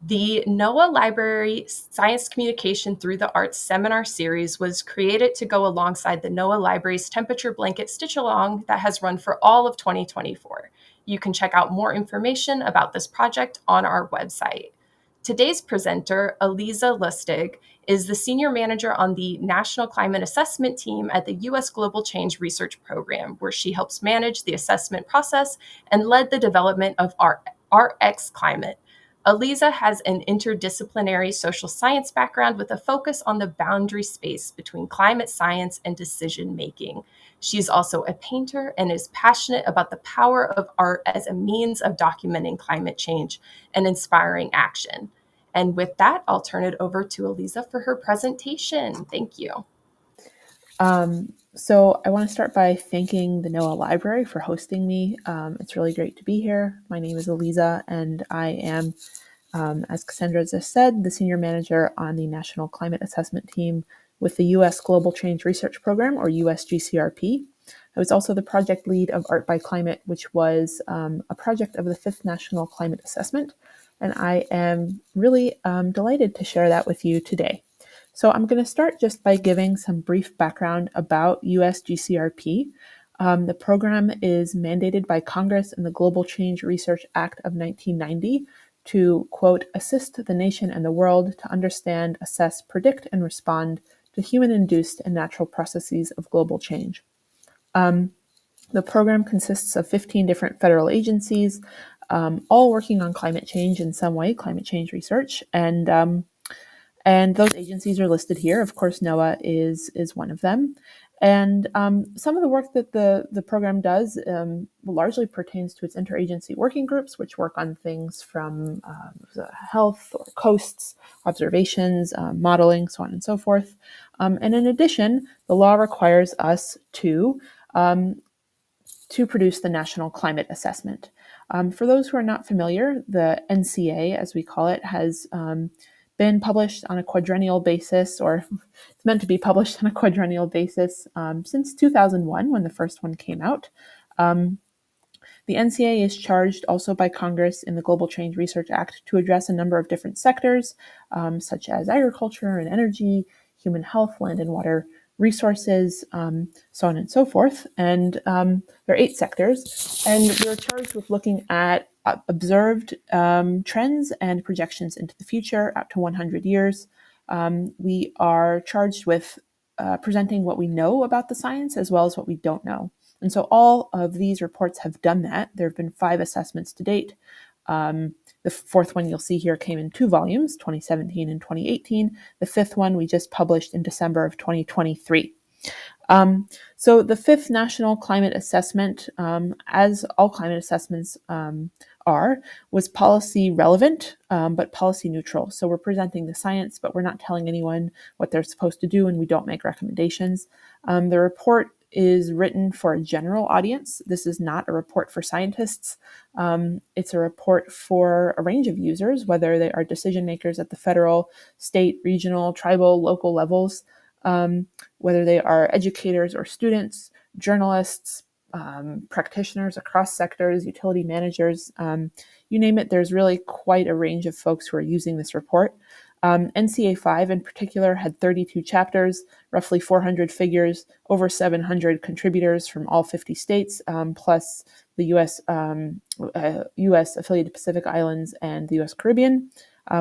The NOAA Library Science Communication Through the Arts seminar series was created to go alongside the NOAA Library's Temperature Blanket Stitch Along that has run for all of 2024. You can check out more information about this project on our website. Today's presenter, Allyza Lustig, is the Senior Manager on the National Climate Assessment Team at the U.S. Global Change Research Program, where she helps manage the assessment process and led the development of RX Climate. Allyza has an interdisciplinary social science background with a focus on the boundary space between climate science and decision making. She's also a painter and is passionate about the power of art as a means of documenting climate change and inspiring action. And with that, I'll turn it over to Allyza for her presentation. Thank you. So I want to start by thanking the NOAA Library for hosting me. It's really great to be here. My name is Allyza, and I am, as Cassandra just said, the Senior Manager on the National Climate Assessment Team with the U.S. Global Change Research Program, or USGCRP. I was also the project lead of Art by Climate, which was a project of the 5th National Climate Assessment, and I am really delighted to share that with you today. So I'm going to start just by giving some brief background about USGCRP. The program is mandated by Congress in the Global Change Research Act of 1990 to, quote, assist the nation and the world to understand, assess, predict, and respond to human-induced and natural processes of global change. The program consists of 15 different federal agencies, all working on climate change in some way, climate change research, and those agencies are listed here. Of course, NOAA is one of them. And some of the work that the program does largely pertains to its interagency working groups, which work on things from health or coasts, observations, modeling, so on and so forth. And in addition, the law requires us to produce the National Climate Assessment. For those who are not familiar, the NCA, as we call it, has been published on a quadrennial basis, or it's meant to be published on a quadrennial basis since 2001, when the first one came out. The NCA is charged also by Congress in the Global Change Research Act to address a number of different sectors, such as agriculture and energy, human health, land and water resources, so on and so forth. And there are 8 sectors, and we're charged with looking at observed trends and projections into the future out to 100 years. We are charged with presenting what we know about the science as well as what we don't know. And so all of these reports have done that. There have been 5 assessments to date. The 4th one you'll see here came in 2 volumes, 2017 and 2018. The 5th one we just published in December of 2023. So the 5th National Climate Assessment, as all climate assessments was policy relevant, but policy neutral. So we're presenting the science, but we're not telling anyone what they're supposed to do, and we don't make recommendations. The report is written for a general audience. This is not a report for scientists. It's a report for a range of users, whether they are decision makers at the federal, state, regional, tribal, local levels, whether they are educators or students, journalists, practitioners across sectors, utility managers, you name it. There's really quite a range of folks who are using this report. NCA 5 in particular had 32 chapters, roughly 400 figures, over 700 contributors from all 50 states, plus the U.S. Affiliated Pacific Islands and the U.S. Caribbean.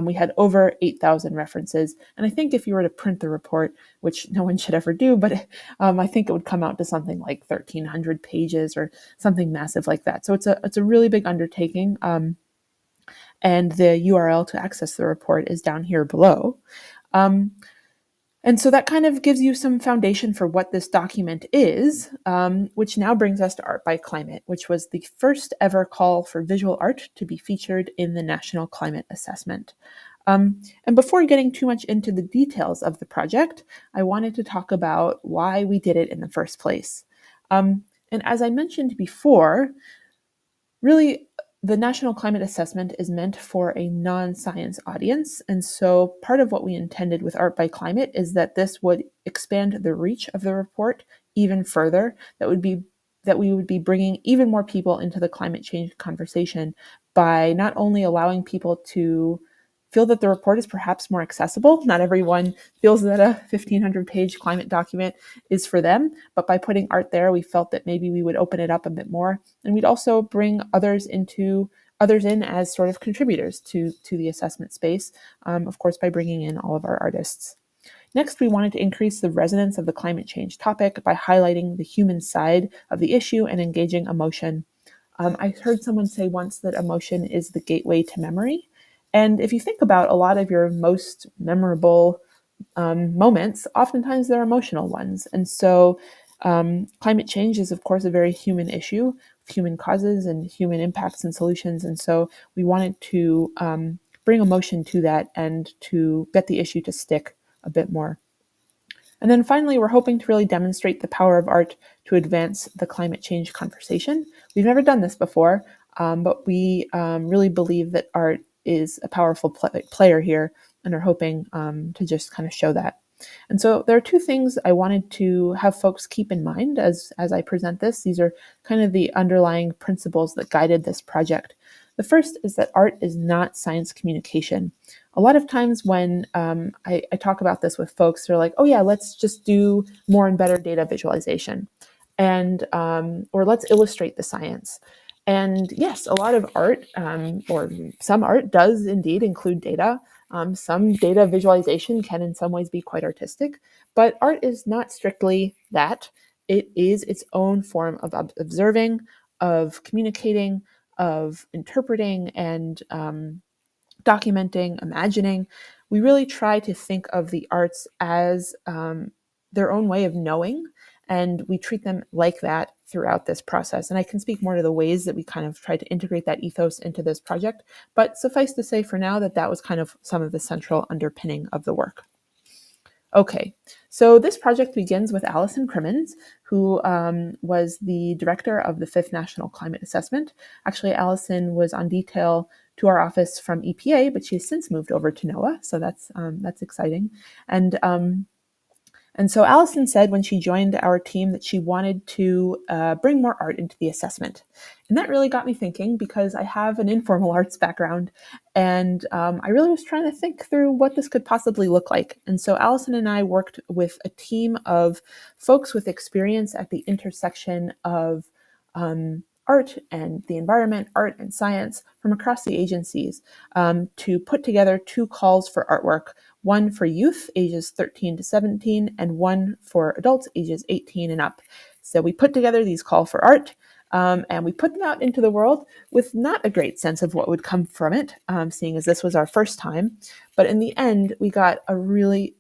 We had over 8,000 references. And I think if you were to print the report, which no one should ever do, but I think it would come out to something like 1,300 pages or something massive like that. So it's a really big undertaking. And the URL to access the report is down here below. And so that kind of gives you some foundation for what this document is, which now brings us to Art by Climate, which was the first ever call for visual art to be featured in the National Climate Assessment. And before getting too much into the details of the project, I wanted to talk about why we did it in the first place. And as I mentioned before, really, the National Climate Assessment is meant for a non-science audience, and so part of what we intended with Art by Climate is that this would expand the reach of the report even further, that we would be bringing even more people into the climate change conversation by not only allowing people to feel that the report is perhaps more accessible. Not everyone feels that a 1,500-page climate document is for them, but by putting art there, we felt that maybe we would open it up a bit more, and we'd also bring others in as sort of contributors to the assessment space, of course, by bringing in all of our artists. Next, we wanted to increase the resonance of the climate change topic by highlighting the human side of the issue and engaging emotion. I heard someone say once that emotion is the gateway to memory. And if you think about a lot of your most memorable moments, oftentimes they're emotional ones. And so climate change is, of course, a very human issue, human causes and human impacts and solutions. And so we wanted to bring emotion to that and to get the issue to stick a bit more. And then finally, we're hoping to really demonstrate the power of art to advance the climate change conversation. We've never done this before, but we really believe that art is a powerful player here and are hoping to just kind of show that. And so there are two things I wanted to have folks keep in mind as I present this. These are kind of the underlying principles that guided this project. The first is that art is not science communication. A lot of times when I talk about this with folks, they're like, oh yeah, let's just do more and better data visualization, and or let's illustrate the science. And yes, a lot of art, or some art, does indeed include data. Some data visualization can in some ways be quite artistic, but art is not strictly that. It is its own form of observing, of communicating, of interpreting, and documenting, imagining. We really try to think of the arts as their own way of knowing, and we treat them like that throughout this process. And I can speak more to the ways that we kind of try to integrate that ethos into this project, but suffice to say for now that that was kind of some of the central underpinning of the work. Okay, so this project begins with Alison Crimmins, who was the director of the 5th National Climate Assessment. Actually, Alison was on detail to our office from EPA, but she has since moved over to NOAA, so that's exciting. And so Alison said when she joined our team that she wanted to bring more art into the assessment. And that really got me thinking, because I have an informal arts background, and I really was trying to think through what this could possibly look like. And so Alison and I worked with a team of folks with experience at the intersection of art and the environment, art and science from across the agencies, to put together 2 calls for artwork, one for youth ages 13 to 17 and one for adults ages 18 and up. So we put together these call for art, and we put them out into the world with not a great sense of what would come from it, seeing as this was our first time. But in the end, we got a really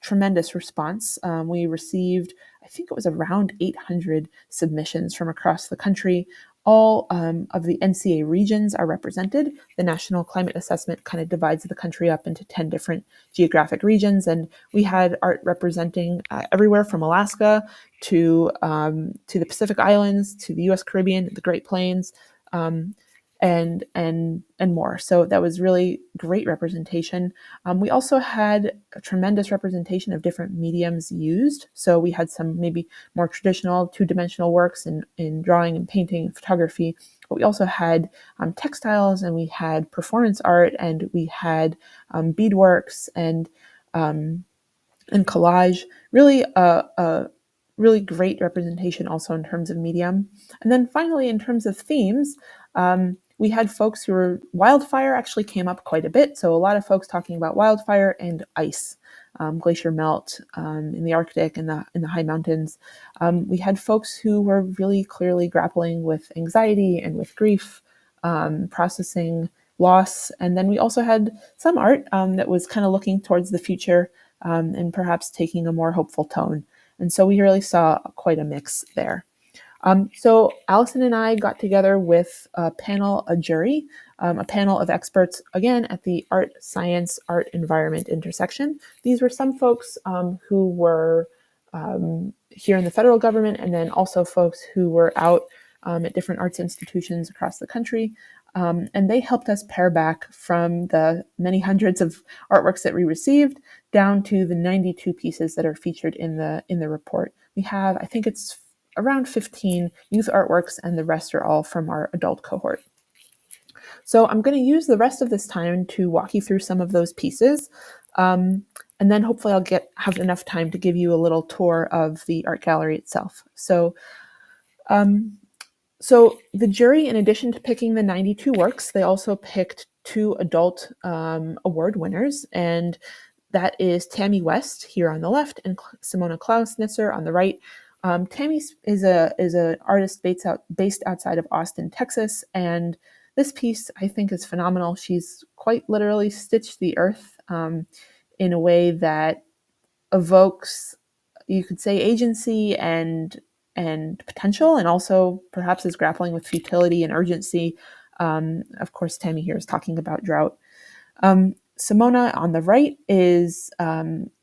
tremendous response. We received, I think it was around 800 submissions from across the country. All of the NCA regions are represented. The National Climate Assessment kind of divides the country up into 10 different geographic regions, and we had art representing everywhere from Alaska to the Pacific Islands, to the U.S. Caribbean, the Great Plains, and more. So that was really great representation. We also had a tremendous representation of different mediums used. So we had some maybe more traditional 2-dimensional works in drawing and painting and photography, but we also had textiles, and we had performance art, and we had beadworks and collage. Really a really great representation also in terms of medium. And then finally, in terms of themes, we had folks who were, wildfire actually came up quite a bit. So a lot of folks talking about wildfire and ice, glacier melt in the Arctic and in the high mountains. We had folks who were really clearly grappling with anxiety and with grief, processing loss. And then we also had some art that was kind of looking towards the future, and perhaps taking a more hopeful tone. And so we really saw quite a mix there. So Alison and I got together with a jury, a panel of experts, again, at the art, science, art, environment intersection. These were some folks who were here in the federal government, and then also folks who were out at different arts institutions across the country. And they helped us pare back from the many hundreds of artworks that we received down to the 92 pieces that are featured in the report. We have, I think it's around 15 youth artworks, and the rest are all from our adult cohort. So I'm going to use the rest of this time to walk you through some of those pieces. And then hopefully I'll have enough time to give you a little tour of the art gallery itself. So the jury, in addition to picking the 92 works, they also picked 2 adult award winners, and that is Tammy West here on the left and Simona Klausnitzer on the right. Tammy is an artist based outside of Austin, Texas, and this piece I think is phenomenal. She's quite literally stitched the earth in a way that evokes, you could say, agency and potential, and also perhaps is grappling with futility and urgency. Of course, Tammy here is talking about drought. Simona on the right is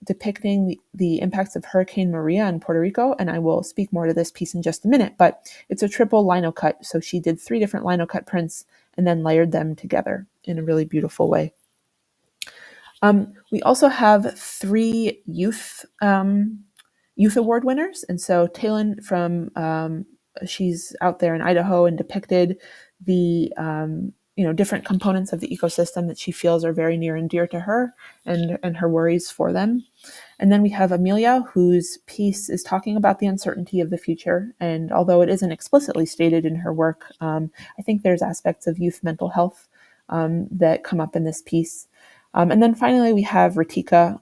depicting the impacts of Hurricane Maria in Puerto Rico, and I will speak more to this piece in just a minute, but it's a triple lino cut, so she did 3 different lino cut prints and then layered them together in a really beautiful way. We also have 3 youth award winners, and so Talon from she's out there in Idaho and depicted the different components of the ecosystem that she feels are very near and dear to her, and her worries for them. And then we have Amelia, whose piece is talking about the uncertainty of the future, and although it isn't explicitly stated in her work, I think there's aspects of youth mental health that come up in this piece. And then finally, we have Ritika,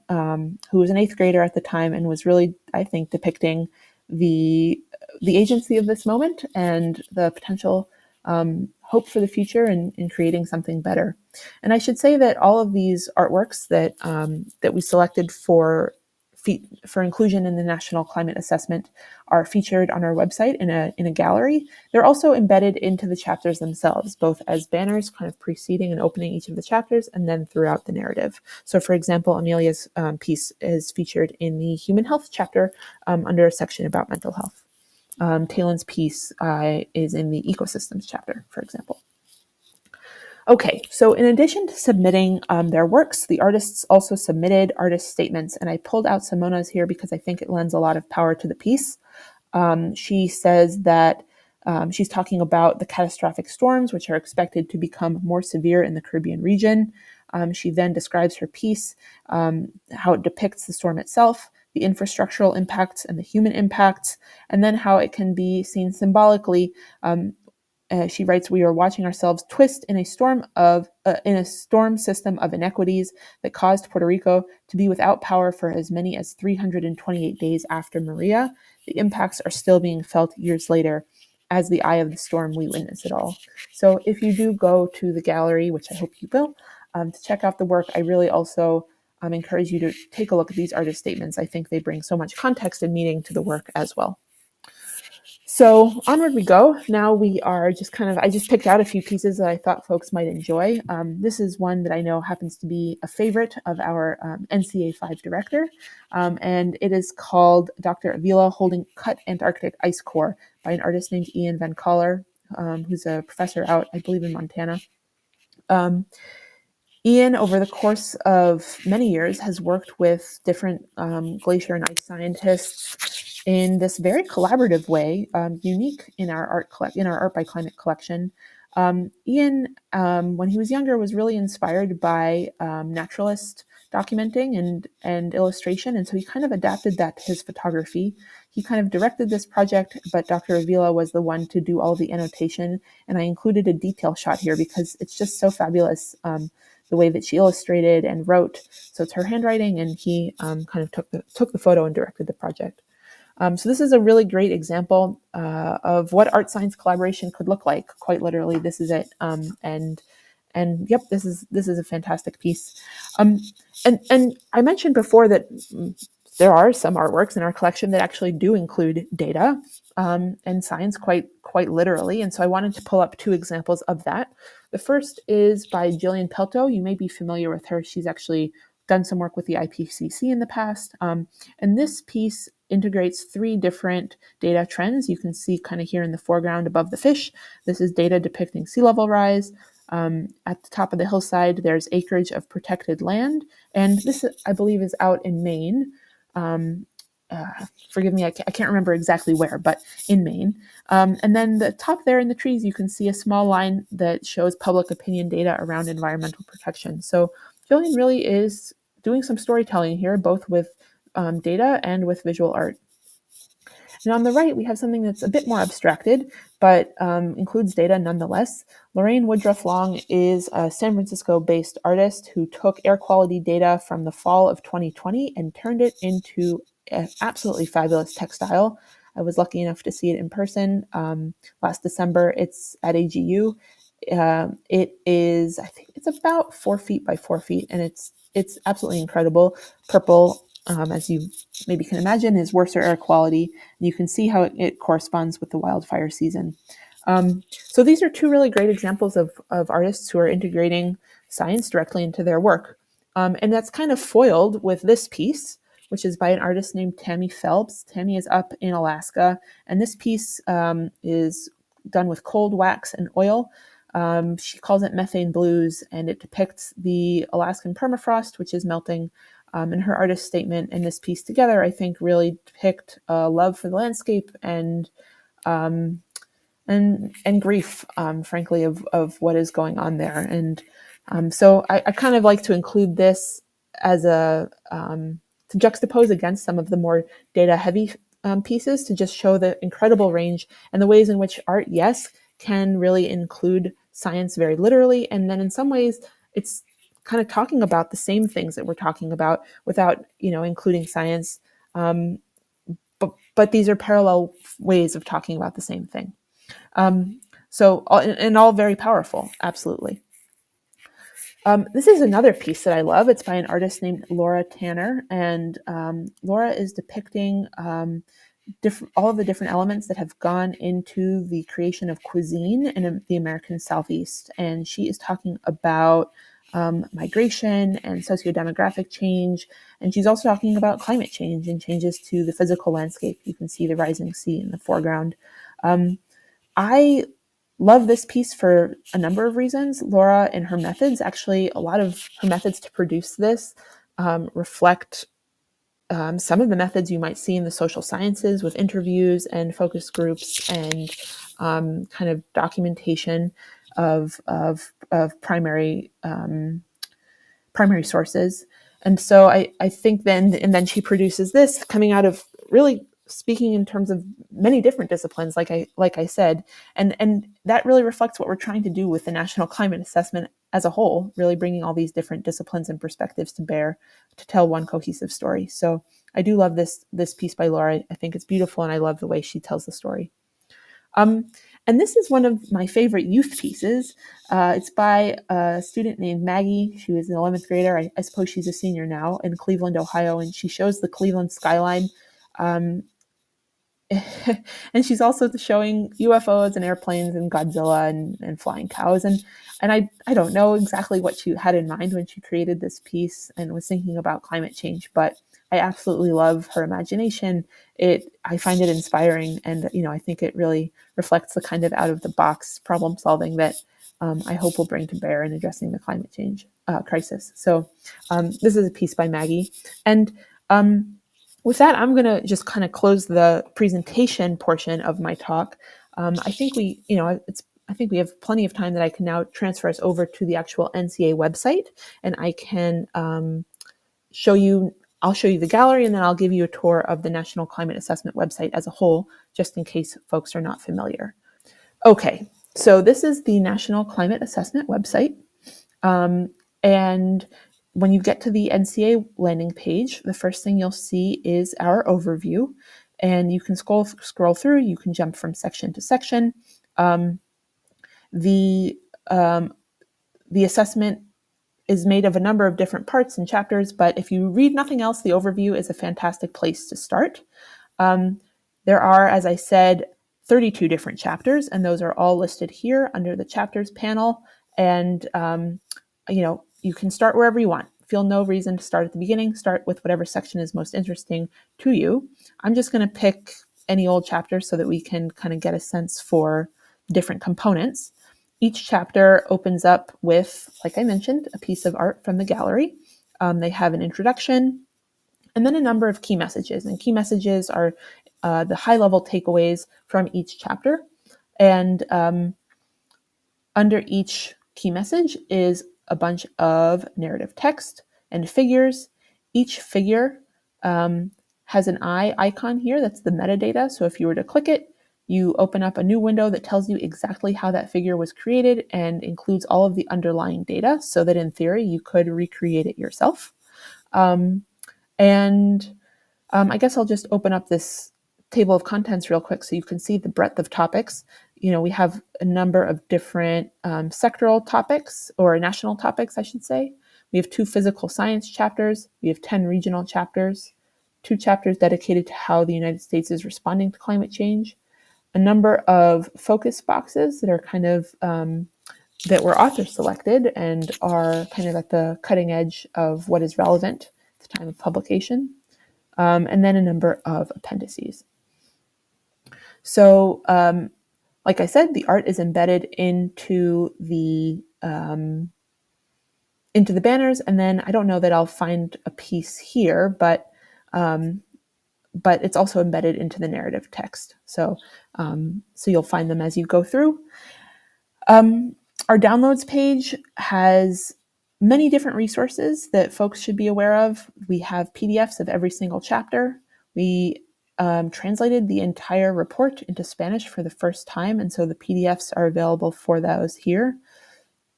who was an 8th grader at the time and was really, I think, depicting the agency of this moment and the potential hope for the future in creating something better. And I should say that all of these artworks that we selected for inclusion in the National Climate Assessment are featured on our website in a gallery. They're also embedded into the chapters themselves, both as banners kind of preceding and opening each of the chapters, and then throughout the narrative. So for example, Amelia's piece is featured in the Human Health chapter under a section about mental health. Talon's piece is in the Ecosystems chapter, for example. Okay, so in addition to submitting their works, the artists also submitted artist statements, and I pulled out Simona's here because I think it lends a lot of power to the piece. She says that she's talking about the catastrophic storms, which are expected to become more severe in the Caribbean region. She then describes her piece, how it depicts the storm itself, the infrastructural impacts and the human impacts, and then how it can be seen symbolically. She writes, "We are watching ourselves twist in a storm system of inequities that caused Puerto Rico to be without power for as many as 328 days after Maria. The impacts are still being felt years later. As the eye of the storm, we witness it all." So if you do go to the gallery, which I hope you will, to check out the work, I really also encourage you to take a look at these artist statements. I think they bring so much context and meaning to the work as well. So onward we go. Now we are just I just picked out a few pieces that I thought folks might enjoy. This is one that I know happens to be a favorite of our NCA 5 director, and it is called Dr. Avila Holding Cut Antarctic Ice Core by an artist named Ian Van Coller, who's a professor out, I believe, in Montana. Ian, over the course of many years, has worked with different glacier and ice scientists in this very collaborative way, unique in our Art by Climate collection. Ian, when he was younger, was really inspired by naturalist documenting and illustration, and so he kind of adapted that to his photography. He kind of directed this project, but Dr. Avila was the one to do all the annotation, and I included a detail shot here because it's just so fabulous. The way that she illustrated and wrote. So it's her handwriting, and he kind of took the photo and directed the project. So this is a really great example of what art science collaboration could look like. Quite literally, this is it. And yep, this is a fantastic piece. And I mentioned before that there are some artworks in our collection that actually do include data and science quite literally. And so I wanted to pull up 2 examples of that. The first is by Jillian Pelto. You may be familiar with her. She's actually done some work with the IPCC in the past. And this piece integrates 3 different data trends. You can see kind of here in the foreground above the fish. This is data depicting sea level rise. At the top of the hillside, there's acreage of protected land. And this, I believe, is out in Maine. forgive me, I can't remember exactly where, but in Maine. And then the top there in the trees, you can see a small line that shows public opinion data around environmental protection. So Jillian really is doing some storytelling here, both with data and with visual art. And on the right, we have something that's a bit more abstracted, but includes data nonetheless. Lorraine Woodruff Long is a San Francisco-based artist who took air quality data from the fall of 2020 and turned it into an absolutely fabulous textile. I was lucky enough to see it in person last December. It's at AGU. It is, I think it's about 4 feet by 4 feet, and it's absolutely incredible. Purple, as you maybe can imagine, is worse air quality. You can see how it corresponds with the wildfire season. So these are two really great examples of artists who are integrating science directly into their work. And that's kind of foiled with this piece, which is by an artist named Tammy Phelps. Tammy is up in Alaska, and this piece is done with cold wax and oil. She calls it Methane Blues, and it depicts the Alaskan permafrost, which is melting. And her artist statement and this piece together, I think, really depict love for the landscape and grief, frankly, of what is going on there. And so I kind of like to include this as a to juxtapose against some of the more data-heavy pieces to just show the incredible range and the ways in which art, yes, can really include science very literally, and then in some ways it's kind of talking about the same things that we're talking about without, including science. But these are parallel ways of talking about the same thing. So, and all very powerful, absolutely. This is another piece that I love. It's by an artist named Laura Tanner, and Laura is depicting all of the different elements that have gone into the creation of cuisine in the American Southeast. And she is talking about migration and sociodemographic change. And she's also talking about climate change and changes to the physical landscape. You can see the rising sea in the foreground. I love this piece for a number of reasons. Laura and her methods, actually, a lot of her methods to produce this reflect some of the methods you might see in the social sciences with interviews and focus groups and kind of documentation of primary sources. And so I think then she produces this coming out of really speaking in terms of many different disciplines, like I said, and that really reflects what we're trying to do with the National Climate Assessment as a whole, really bringing all these different disciplines and perspectives to bear to tell one cohesive story. So I do love this piece by Laura. I think it's beautiful, and I love the way she tells the story. And this is one of my favorite youth pieces. It's by a student named Maggie. She was an 11th grader. I suppose she's a senior now in Cleveland, Ohio, and she shows the Cleveland skyline. And she's also showing UFOs and airplanes and Godzilla and flying cows. And I don't know exactly what she had in mind when she created this piece and was thinking about climate change, but I absolutely love her imagination. I find it inspiring, and I think it really reflects the kind of out of the box problem solving that I hope will bring to bear in addressing the climate change crisis. So this is a piece by Maggie, and with that, I'm going to just kind of close the presentation portion of my talk. I think I think we have plenty of time that I can now transfer us over to the actual NCA website, and I can show you. I'll show you the gallery, and then I'll give you a tour of the National Climate Assessment website as a whole, just in case folks are not familiar. Okay, so this is the National Climate Assessment website, and when you get to the NCA landing page, the first thing you'll see is our overview, and you can scroll through. You can jump from section to section. The assessment is made of a number of different parts and chapters, but if you read nothing else, the overview is a fantastic place to start. There are, as I said, 32 different chapters, and those are all listed here under the chapters panel. And you can start wherever you want. Feel no reason to start at the beginning. Start with whatever section is most interesting to you. I'm just going to pick any old chapter so that we can kind of get a sense for different components. Each chapter opens up with, like I mentioned, a piece of art from the gallery. They have an introduction, and then a number of key messages. And key messages are the high-level takeaways from each chapter. And under each key message is a bunch of narrative text and figures. Each figure has an eye icon here. That's the metadata. So if you were to click it, you open up a new window that tells you exactly how that figure was created and includes all of the underlying data so that in theory you could recreate it yourself. And I guess I'll just open up this table of contents real quick so you can see the breadth of topics. We have a number of different sectoral topics, or national topics, I should say. We have 2 physical science chapters. We have 10 regional chapters, 2 chapters dedicated to how the United States is responding to climate change, a number of focus boxes that are kind of that were author selected and are kind of at the cutting edge of what is relevant at the time of publication, and then a number of appendices. So, like I said, the art is embedded into the banners, and then I don't know that I'll find a piece here, but it's also embedded into the narrative text. So you'll find them as you go through. Our downloads page has many different resources that folks should be aware of. We have PDFs of every single chapter. We translated the entire report into Spanish for the first time, and so the PDFs are available for those here.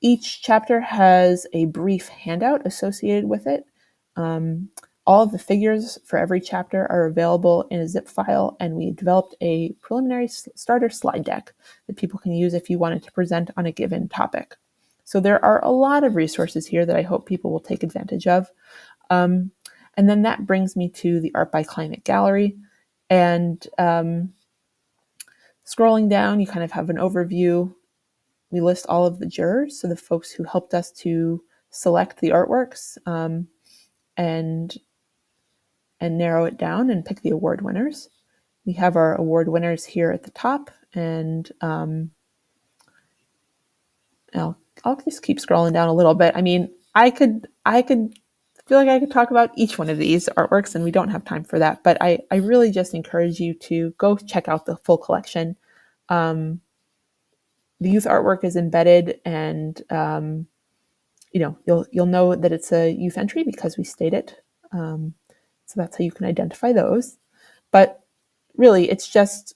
Each chapter has a brief handout associated with it. All of the figures for every chapter are available in a zip file, and we developed a preliminary starter slide deck that people can use if you wanted to present on a given topic. So there are a lot of resources here that I hope people will take advantage of. And then that brings me to the Art by Climate Gallery. And scrolling down, you kind of have an overview. We list all of the jurors, so the folks who helped us to select the artworks, and narrow it down and pick the award winners. We have our award winners here at the top, and I'll just keep scrolling down a little bit. I mean, I could feel like I could talk about each one of these artworks, and we don't have time for that. But I really just encourage you to go check out the full collection. The youth artwork is embedded, and you'll know that it's a youth entry because we state it. So that's how you can identify those. But really, it's just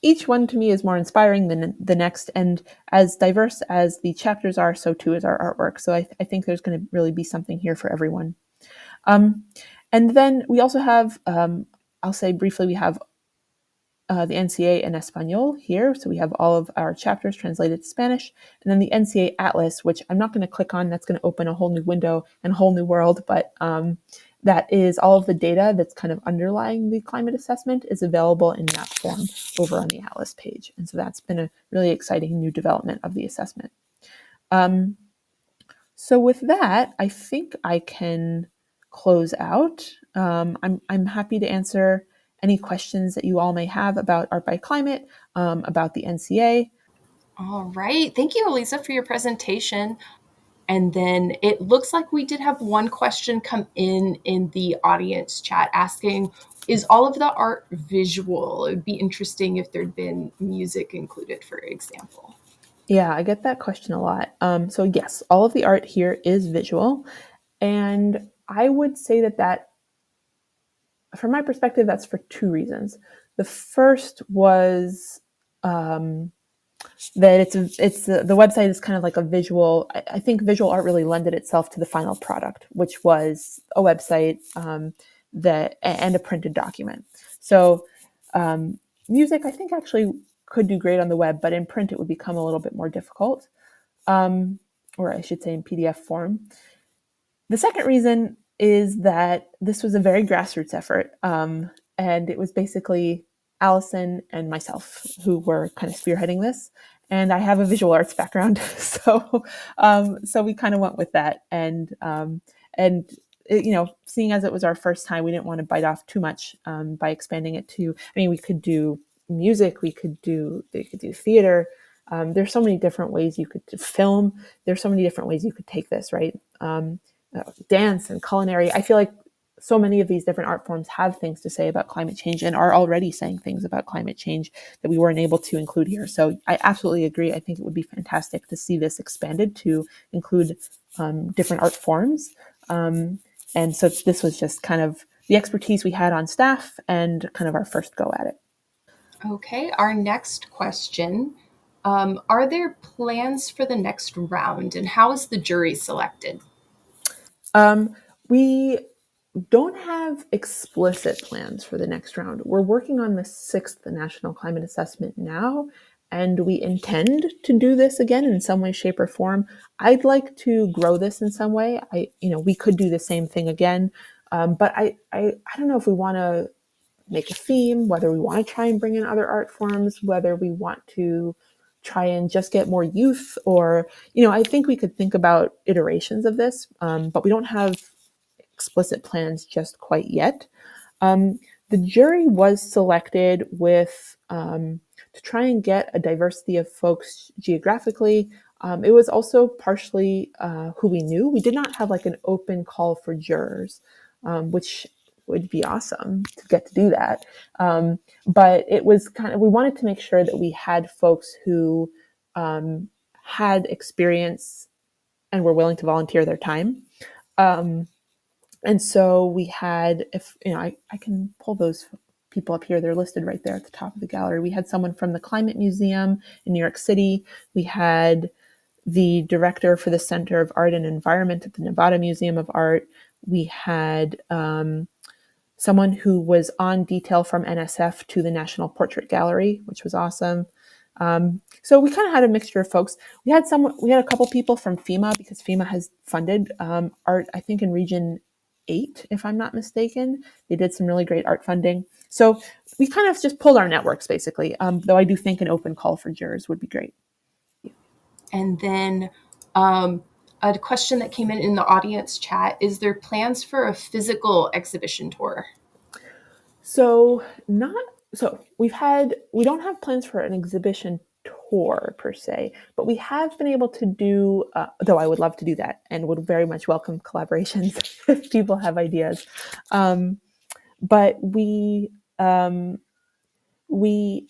each one to me is more inspiring than the next. And as diverse as the chapters are, so too is our artwork. So I think there's going to really be something here for everyone. And then we also have, I'll say briefly, we have the NCA in Espanol here. So we have all of our chapters translated to Spanish. And then the NCA Atlas, which I'm not going to click on. That's going to open a whole new window and a whole new world. But that is all of the data that's kind of underlying the climate assessment is available in map form over on the Atlas page. And so that's been a really exciting new development of the assessment. So with that, I think I can close out. I'm happy to answer any questions that you all may have about Art by Climate, about the NCA. All right. Thank you, Allyza, for your presentation. And then it looks like we did have one question come in the audience chat asking, is all of the art visual? It would be interesting if there'd been music included, for example. Yeah, I get that question a lot. So yes, all of the art here is visual. And I would say that from my perspective, that's for 2 reasons. The first was that it's the website is kind of like a visual. I think visual art really lended itself to the final product, which was a website that and a printed document. So music, I think, actually could do great on the web, but in print it would become a little bit more difficult, or I should say in PDF form. The second reason is that this was a very grassroots effort, and it was basically Allison and myself who were kind of spearheading this. And I have a visual arts background, so we kind of went with that. And seeing as it was our first time, we didn't want to bite off too much by expanding it to. I mean, we could do music, they could do theater. There's so many different ways you could film. There's so many different ways you could take this, right? Dance and culinary. I feel like so many of these different art forms have things to say about climate change and are already saying things about climate change that we weren't able to include here. So I absolutely agree. I think it would be fantastic to see this expanded to include different art forms. And so this was just kind of the expertise we had on staff and kind of our first go at it. Okay, our next question. Are there plans for the next round, and how is the jury selected? We don't have explicit plans for the next round. We're working on the sixth National Climate Assessment now, and we intend to do this again in some way, shape, or form. I'd like to grow this in some way. We could do the same thing again, but I don't know if we want to make a theme, whether we want to try and bring in other art forms, whether we want to try and just get more youth, or I think we could think about iterations of this, but we don't have explicit plans just quite yet. The jury was selected with to try and get a diversity of folks geographically. It was also partially who we knew. We did not have like an open call for jurors, which would be awesome to get to do that. But it was we wanted to make sure that we had folks who had experience and were willing to volunteer their time. Um, and so we had, if I can pull those people up here. They're listed right there at the top of the gallery. We had someone from the Climate Museum in New York City. We had the director for the Center of Art and Environment at the Nevada Museum of Art. We had someone who was on detail from NSF to the National Portrait Gallery, which was awesome. So we kind of had a mixture of folks. We had a couple people from FEMA, because FEMA has funded art, I think in Region 8, if I'm not mistaken. They did some really great art funding. So we kind of just pulled our networks, basically, though I do think an open call for jurors would be great. And then a question that came in the audience chat, is there plans for a physical exhibition tour? So we don't have plans for an exhibition tour per se, but we have been able to do, though I would love to do that and would very much welcome collaborations if people have ideas. But we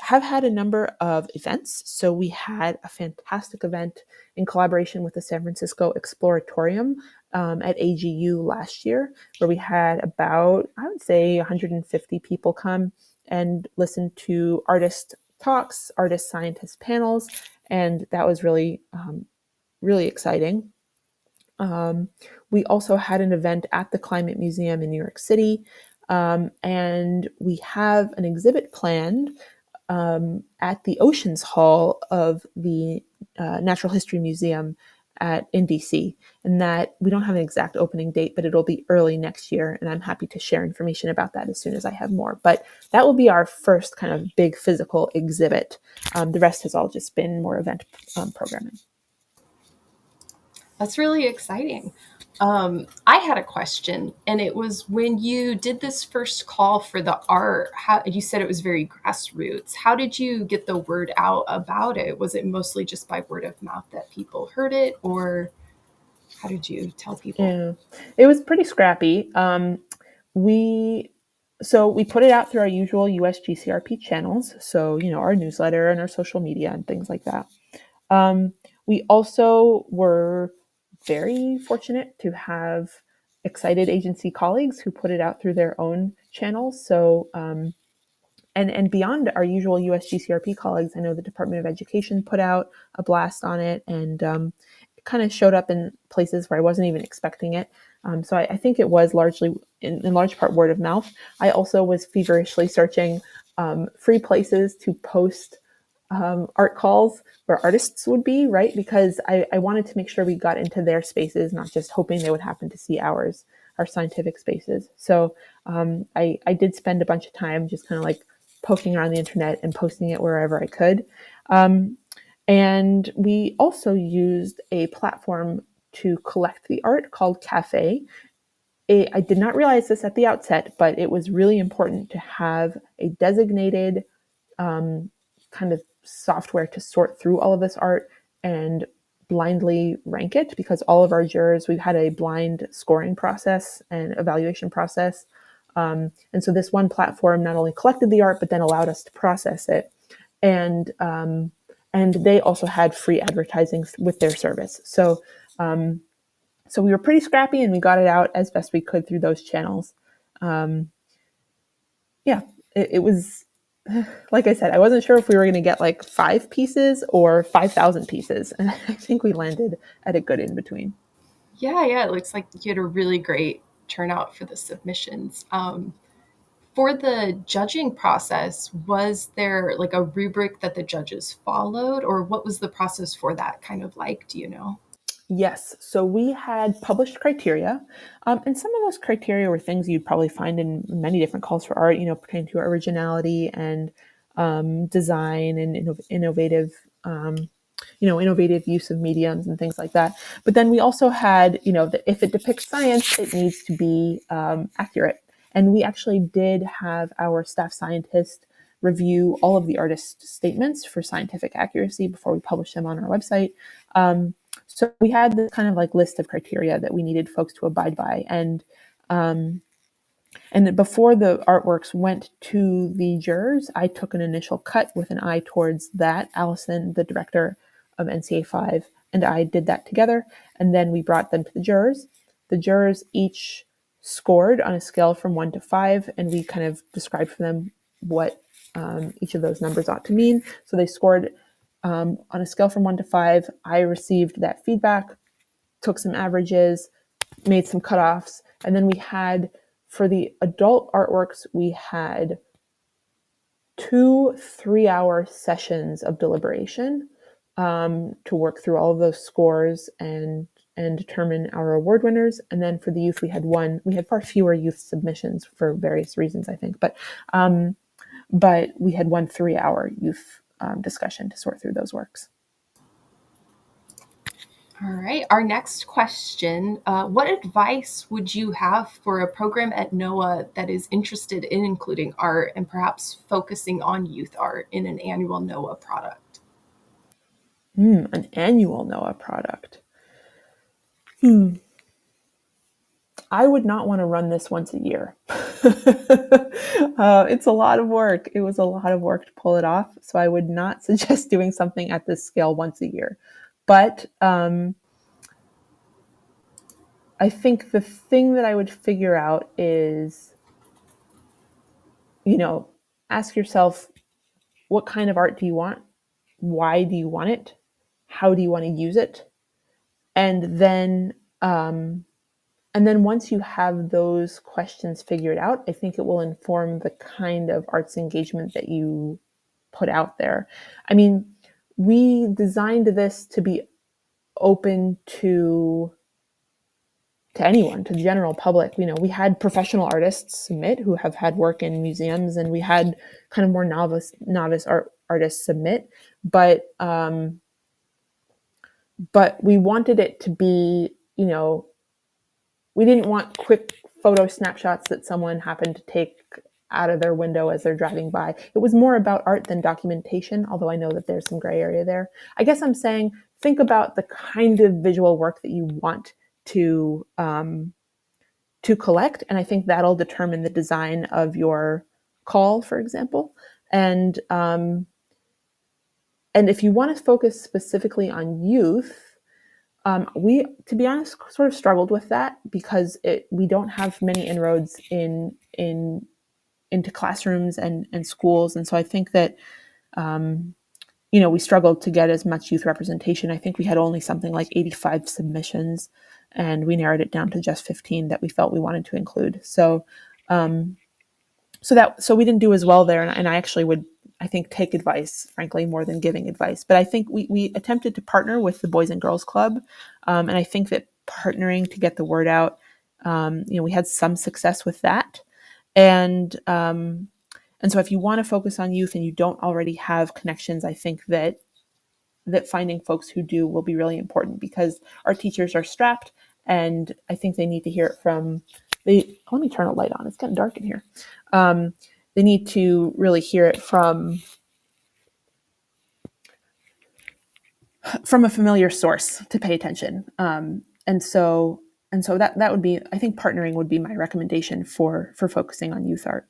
have had a number of events. So we had a fantastic event in collaboration with the San Francisco Exploratorium at AGU last year, where we had about, I would say, 150 people come and listen to artist talks, artist scientist panels, and that was really, really exciting. We also had an event at the Climate Museum in New York City, and we have an exhibit planned at the Oceans Hall of the Natural History Museum in DC. And that we don't have an exact opening date, but it'll be early next year. And I'm happy to share information about that as soon as I have more. But that will be our first kind of big physical exhibit. The rest has all just been more event programming. That's really exciting. I had a question, and it was, when you did this first call for the art, you said it was very grassroots. How did you get the word out about it? Was it mostly just by word of mouth that people heard it, or how did you tell people? Yeah, it was pretty scrappy. We we put it out through our usual USGCRP channels, so our newsletter and our social media and things like that. We also were very fortunate to have excited agency colleagues who put it out through their own channels. So and beyond our usual USGCRP colleagues, I know the Department of Education put out a blast on it, and it kind of showed up in places where I wasn't even expecting it. So I think it was largely, in large part, word of mouth. I also was feverishly searching free places to post art calls where artists would be, right? Because I wanted to make sure we got into their spaces, not just hoping they would happen to see ours, our scientific spaces. So I did spend a bunch of time just kind of like poking around the internet and posting it wherever I could. And we also used a platform to collect the art called Cafe. I did not realize this at the outset, but it was really important to have a designated kind of software to sort through all of this art and blindly rank it because all of our jurors, we've had a blind scoring process and evaluation process. And so this one platform not only collected the art, but then allowed us to process it. And they also had free advertising with their service. So we were pretty scrappy and we got it out as best we could through those channels. Yeah, it was, like I said, I wasn't sure if we were going to get like 5 pieces or 5,000 pieces. And I think we landed at a good in between. Yeah, it looks like you had a really great turnout for the submissions. For the judging process, was there like a rubric that the judges followed, or what was the process for that kind of like? Do you know? Yes. So we had published criteria, and some of those criteria were things you'd probably find in many different calls for art, pertaining to originality and design and innovative, innovative use of mediums and things like that. But then we also had, that if it depicts science, it needs to be accurate. And we actually did have our staff scientist review all of the artist statements for scientific accuracy before we published them on our website. So we had this kind of like list of criteria that we needed folks to abide by. And before the artworks went to the jurors, I took an initial cut with an eye towards that. Allison, the director of NCA 5, and I did that together. And then we brought them to the jurors. The jurors each scored on a scale from 1 to 5, and we kind of described for them what each of those numbers ought to mean. So they scored on a scale from 1 to 5. I received that feedback, took some averages, made some cutoffs, and then we had, for the adult artworks, we had 2 3-hour sessions of deliberation to work through all of those scores and determine our award winners. And then for the youth, we had one. We had far fewer youth submissions for various reasons, I think, but we had 1 3-hour youth discussion to sort through those works. All right. Our next question, what advice would you have for a program at NOAA that is interested in including art and perhaps focusing on youth art in an annual NOAA product? An annual NOAA product. I would not want to run this once a year. It's a lot of work. It was a lot of work to pull it off. So I would not suggest doing something at this scale once a year. But I think the thing that I would figure out is, ask yourself, what kind of art do you want? Why do you want it? How do you want to use it? And then once you have those questions figured out, I think it will inform the kind of arts engagement that you put out there. I mean, we designed this to be open to anyone, to the general public. We had professional artists submit who have had work in museums, and we had kind of more novice artists submit. But we wanted it to be, we didn't want quick photo snapshots that someone happened to take out of their window as they're driving by. It was more about art than documentation, although I know that there's some gray area there. I guess I'm saying, think about the kind of visual work that you want to collect, and I think that'll determine the design of your call, for example. And if you want to focus specifically on youth, we, to be honest, sort of struggled with that because we don't have many inroads into classrooms and schools, and so I think that we struggled to get as much youth representation. I think we had only something like 85 submissions, and we narrowed it down to just 15 that we felt we wanted to include. So we didn't do as well there, and I actually would, I think, take advice, frankly, more than giving advice. But I think we attempted to partner with the Boys and Girls Club, and I think that partnering to get the word out, we had some success with that. And so if you want to focus on youth and you don't already have connections, I think that finding folks who do will be really important, because our teachers are strapped, and I think they need to hear it from let me turn a light on. It's getting dark in here. They need to really hear it from from a familiar source to pay attention. And so that would be, I think, partnering would be my recommendation for focusing on youth art.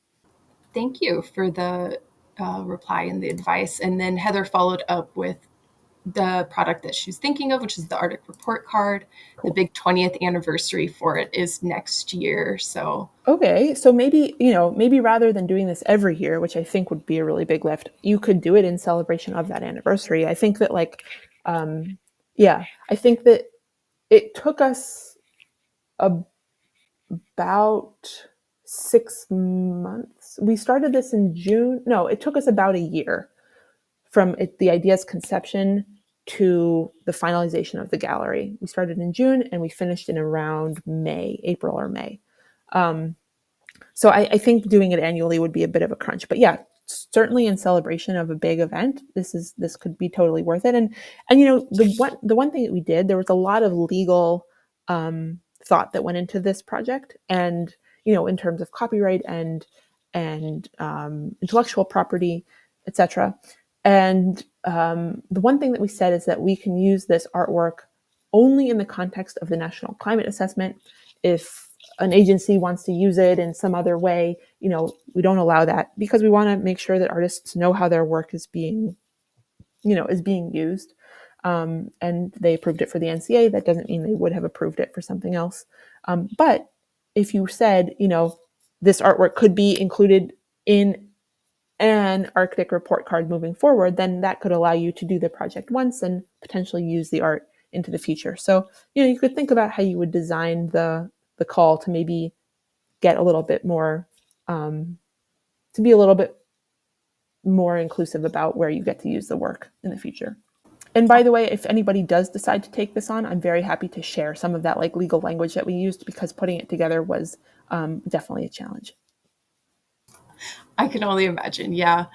Thank you for the reply and the advice. And then Heather followed up with the product that she's thinking of, which is the Arctic report card. The Cool. big 20th anniversary for it is next year. So Okay, so maybe rather than doing this every year, which I think would be a really big lift, you could do it in celebration of that anniversary. I think that um, yeah, I think that it took us about 6 months. We started this in June. No, it took us about a year from the idea's conception to the finalization of the gallery. We started in June and we finished in around May, April or May. So I think doing it annually would be a bit of a crunch. But yeah, certainly in celebration of a big event, this could be totally worth it. And the one thing that we did, there was a lot of legal thought that went into this project, and in terms of copyright and intellectual property, etc. And the one thing that we said is that we can use this artwork only in the context of the National Climate Assessment. If an agency wants to use it in some other way, we don't allow that, because we want to make sure that artists know how their work is being used. And they approved it for the NCA. That doesn't mean they would have approved it for something else. But if you said, this artwork could be included in an Arctic report card moving forward, then that could allow you to do the project once and potentially use the art into the future. So, you could think about how you would design the call to maybe get a little bit more, to be a little bit more inclusive about where you get to use the work in the future. And by the way, if anybody does decide to take this on, I'm very happy to share some of that legal language that we used, because putting it together was definitely a challenge. I can only imagine. Yeah.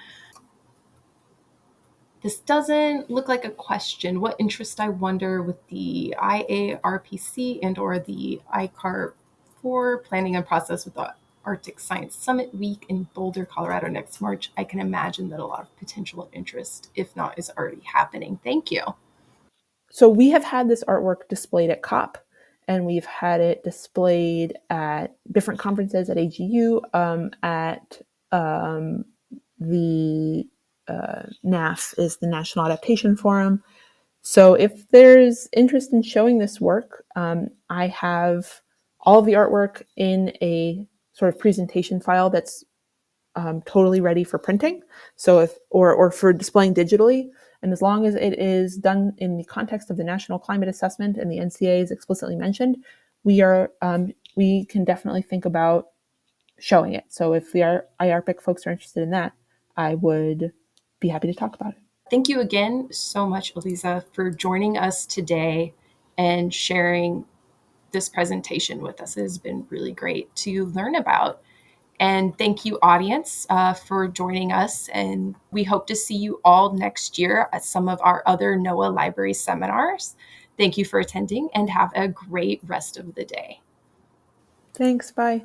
This doesn't look like a question. What interest, I wonder, with the IARPC and or the ICAR for planning and process with the Arctic Science Summit Week in Boulder, Colorado next March? I can imagine that a lot of potential interest, if not, is already happening. Thank you. So we have had this artwork displayed at COP, and we've had it displayed at different conferences at AGU, at the NAF is the National Adaptation Forum. So if there's interest in showing this work, I have all of the artwork in a sort of presentation file that's totally ready for printing. So or for displaying digitally, and as long as it is done in the context of the National Climate Assessment and the NCA is explicitly mentioned, we can definitely think about showing it. So if the IARPIC folks are interested in that, I would be happy to talk about it. Thank you again so much, Allyza, for joining us today and sharing this presentation with us. It has been really great to learn about. And thank you, audience, for joining us. And we hope to see you all next year at some of our other NOAA Library seminars. Thank you for attending and have a great rest of the day. Thanks. Bye.